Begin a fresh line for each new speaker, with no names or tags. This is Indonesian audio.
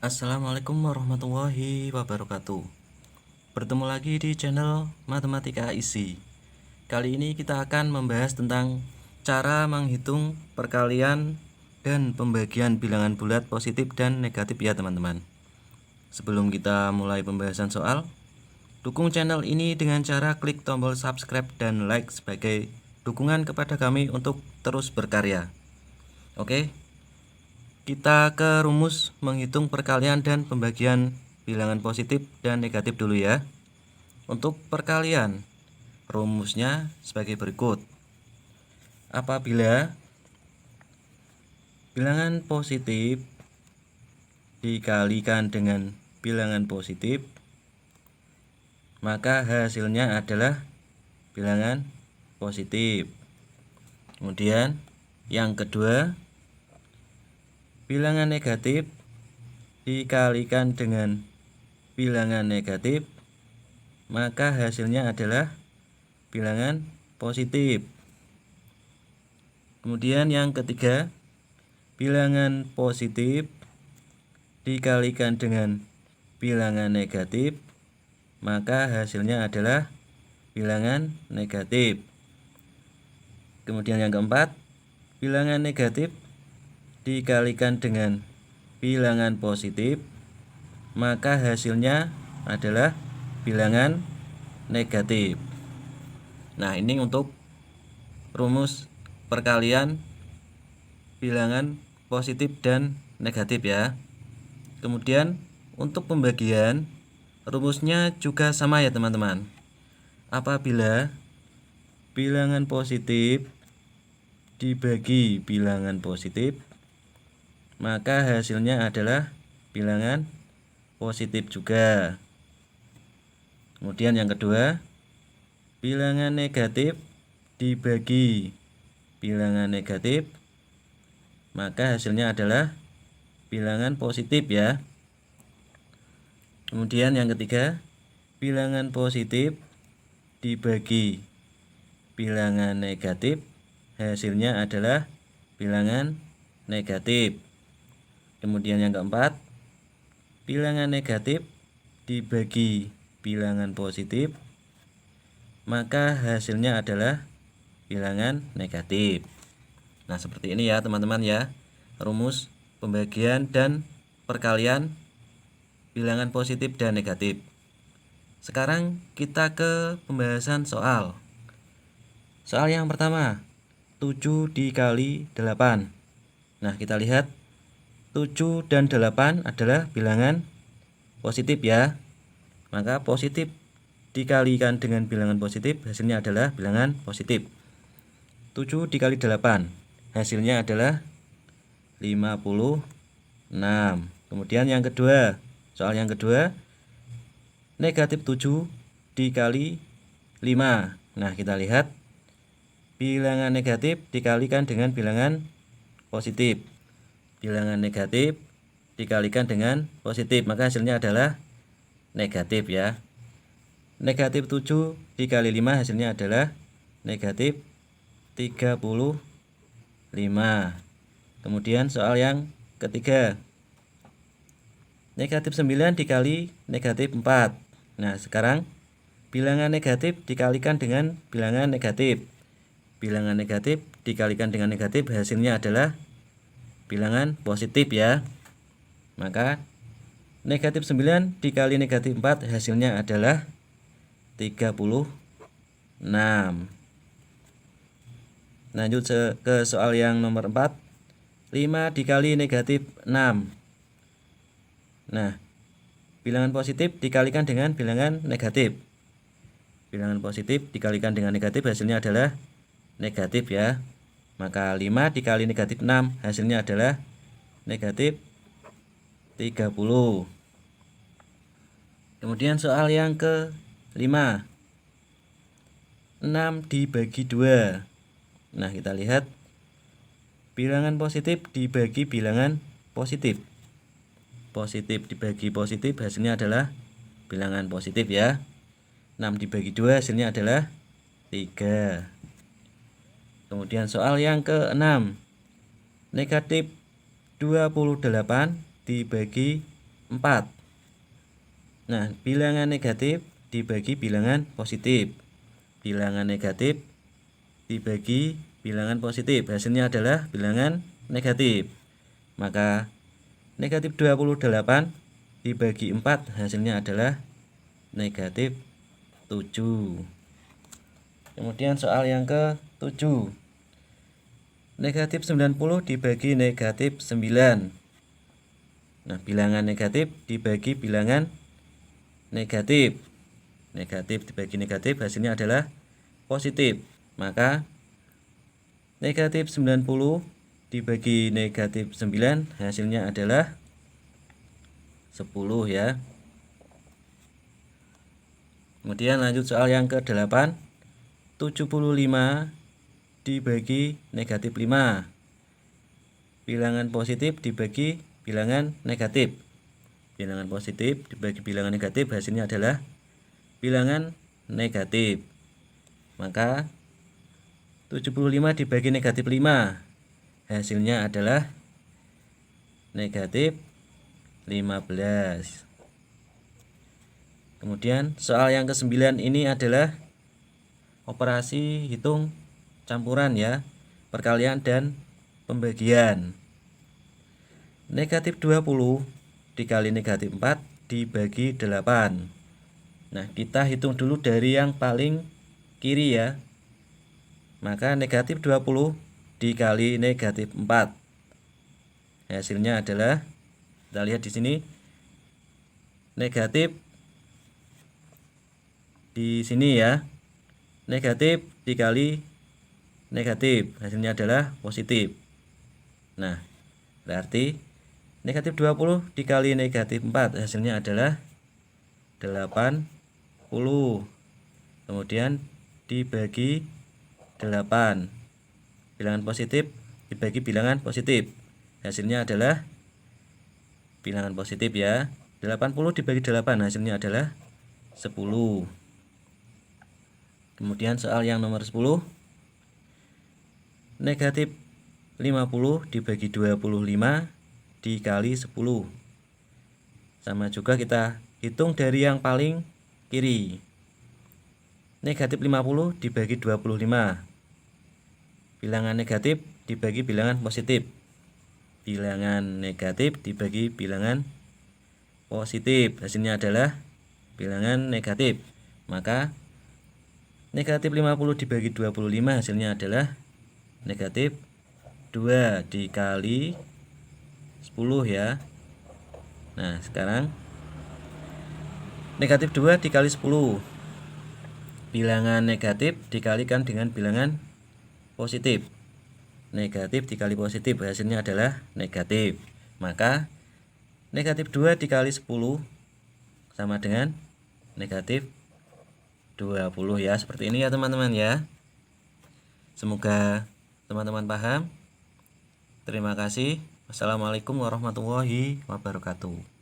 Assalamualaikum warahmatullahi wabarakatuh. Bertemu lagi di channel Matematika Isi. Kali ini kita akan membahas tentang cara menghitung perkalian dan pembagian bilangan bulat positif dan negatif ya teman-teman. Sebelum kita mulai pembahasan soal, dukung channel ini dengan cara klik tombol subscribe dan like sebagai dukungan kepada kami untuk terus berkarya. Oke, kita ke rumus menghitung perkalian dan pembagian bilangan positif dan negatif dulu ya. Untuk perkalian, rumusnya sebagai berikut. Apabila bilangan positif dikalikan dengan bilangan positif, maka hasilnya adalah bilangan positif. Kemudian yang kedua, bilangan negatif dikalikan dengan bilangan negatif, maka hasilnya adalah bilangan positif. Kemudian yang ketiga, bilangan positif dikalikan dengan bilangan negatif, maka hasilnya adalah bilangan negatif. Kemudian yang keempat, bilangan negatif dikalikan dengan bilangan positif, maka hasilnya adalah bilangan negatif. Nah, ini untuk rumus perkalian bilangan positif dan negatif ya. Kemudian untuk pembagian, rumusnya juga sama ya teman-teman. Apabila bilangan positif dibagi bilangan positif, maka hasilnya adalah bilangan positif juga. Kemudian yang kedua, bilangan negatif dibagi bilangan negatif, maka hasilnya adalah bilangan positif ya. Kemudian yang ketiga, bilangan positif dibagi bilangan negatif, hasilnya adalah bilangan negatif. Kemudian yang keempat, bilangan negatif dibagi bilangan positif, maka hasilnya adalah bilangan negatif. Nah, seperti ini ya teman-teman ya, rumus pembagian dan perkalian bilangan positif dan negatif. Sekarang kita ke pembahasan soal. Soal yang pertama, 7 dikali 8. Nah, kita lihat 7 dan 8 adalah bilangan positif ya. Maka positif dikalikan dengan bilangan positif, hasilnya adalah bilangan positif. 7 dikali 8, hasilnya adalah 56. Kemudian yang kedua, soal yang kedua, negatif 7 dikali 5. Nah, kita lihat bilangan negatif dikalikan dengan bilangan positif. Bilangan negatif dikalikan dengan positif, maka hasilnya adalah negatif ya. Negatif 7 dikali 5 hasilnya adalah negatif 35. Kemudian soal yang ketiga, negatif 9 dikali negatif 4. Nah, sekarang bilangan negatif dikalikan dengan bilangan negatif. Bilangan negatif dikalikan dengan negatif, hasilnya adalah bilangan positif ya. Maka negatif 9 dikali negatif 4 hasilnya adalah 36. Lanjut ke soal yang nomor 4. 5 dikali negatif 6. Nah, bilangan positif dikalikan dengan bilangan negatif. Bilangan positif dikalikan dengan negatif, hasilnya adalah negatif ya. Maka 5 dikali negatif 6 hasilnya adalah negatif 30. Kemudian soal yang ke-5, 6 dibagi 2. Nah, kita lihat bilangan positif dibagi bilangan positif. Positif dibagi positif, hasilnya adalah bilangan positif ya. 6 dibagi 2 hasilnya adalah 3. Kemudian soal yang ke-6, negatif 28 dibagi 4. Nah, bilangan negatif dibagi bilangan positif. Bilangan negatif dibagi bilangan positif, hasilnya adalah bilangan negatif. Maka negatif 28 dibagi 4, hasilnya adalah negatif 7. Kemudian soal yang ke-7. Negatif 90 dibagi negatif 9. Nah, bilangan negatif dibagi bilangan negatif. Negatif dibagi negatif, hasilnya adalah positif. Maka negatif 90 dibagi negatif 9, hasilnya adalah 10 ya. Kemudian lanjut soal yang ke-8. 75 dibagi negatif 5. Bilangan positif dibagi bilangan negatif. Bilangan positif dibagi bilangan negatif, hasilnya adalah bilangan negatif. Maka 75 dibagi negatif 5, hasilnya adalah negatif 15. Kemudian soal yang ke-9 ini adalah operasi hitung campuran ya, perkalian dan pembagian. Negatif 20 dikali negatif 4 dibagi 8. Nah, kita hitung dulu dari yang paling kiri ya. Maka negatif 20 dikali negatif 4, hasilnya adalah, kita lihat di sini, negatif di sini ya. Negatif dikali negatif, hasilnya adalah positif. Nah, berarti negatif 20 dikali negatif 4, hasilnya adalah 80. Kemudian dibagi 8. Bilangan positif dibagi bilangan positif, hasilnya adalah bilangan positif ya. 80 dibagi 8, hasilnya adalah 10. Kemudian soal yang nomor 10. Negatif 50 dibagi 25 dikali 10. Sama juga kita hitung dari yang paling kiri. Negatif 50 dibagi 25. Bilangan negatif dibagi bilangan positif. Bilangan negatif dibagi bilangan positif, hasilnya adalah bilangan negatif. Maka negatif 50 dibagi 25, hasilnya adalah negatif 2 dikali 10 ya. Nah, sekarang negatif 2 dikali 10. Bilangan negatif dikalikan dengan bilangan positif. Negatif dikali positif, hasilnya adalah negatif. Maka negatif 2 dikali 10 sama dengan negatif 20 ya. Seperti ini ya teman-teman ya. Semoga teman-teman paham. Terima kasih. Wassalamualaikum warahmatullahi wabarakatuh.